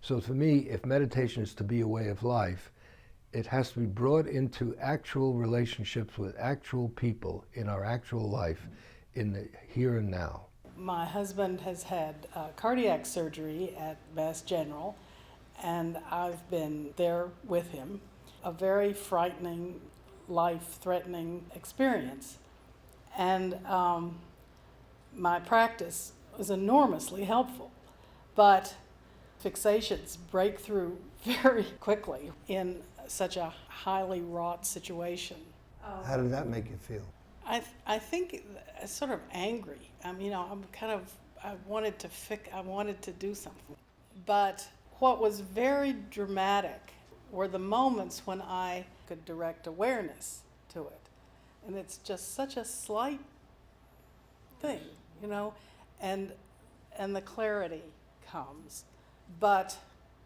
So for me, if meditation is to be a way of life, it has to be brought into actual relationships with actual people in our actual life, in the here and now. My husband has had cardiac surgery at Mass General, and I've been there with him. A very frightening, life-threatening experience. And my practice was enormously helpful, but fixations break through very quickly in such a highly wrought situation. How did that make you feel? I think sort of angry. I wanted to do something. But what was very dramatic were the moments when I could direct awareness to it. And it's just such a slight thing, and the clarity comes. But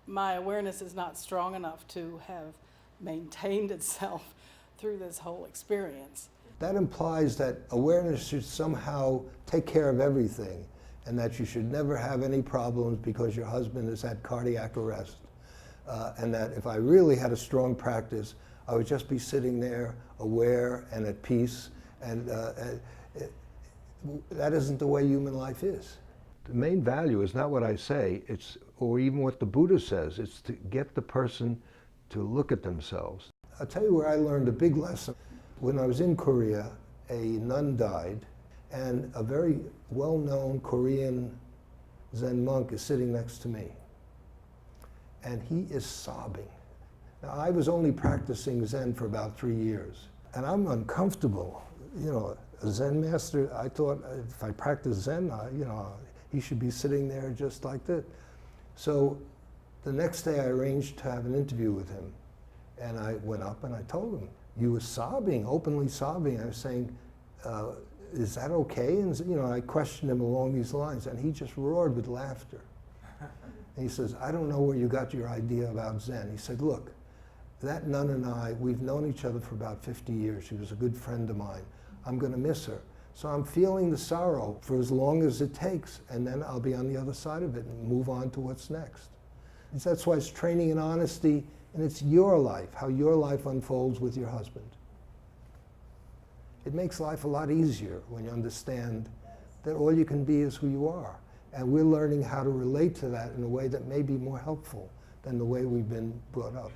my awareness is not strong enough to have maintained itself through this whole experience. That implies that awareness should somehow take care of everything, and that you should never have any problems because your husband has had cardiac arrest. And that if I really had a strong practice, I would just be sitting there aware and at peace. And that isn't the way human life is. The main value is not what I say, or even what the Buddha says. It's to get the person to look at themselves. I'll tell you where I learned a big lesson. When I was in Korea, a nun died, and a very well-known Korean Zen monk is sitting next to me. And he is sobbing. Now, I was only practicing Zen for about 3 years, and I'm uncomfortable. A Zen master, I thought if I practice Zen, he should be sitting there just like that. So the next day I arranged to have an interview with him. And I went up and I told him, you were sobbing, openly sobbing. I was saying, is that okay? And I questioned him along these lines, and he just roared with laughter. And he says, I don't know where you got your idea about Zen. He said, look, that nun and I, we've known each other for about 50 years. She was a good friend of mine. I'm going to miss her. So I'm feeling the sorrow for as long as it takes, and then I'll be on the other side of it and move on to what's next. And that's why it's training in honesty, and it's your life, how your life unfolds with your husband. It makes life a lot easier when you understand that all you can be is who you are. And we're learning how to relate to that in a way that may be more helpful than the way we've been brought up.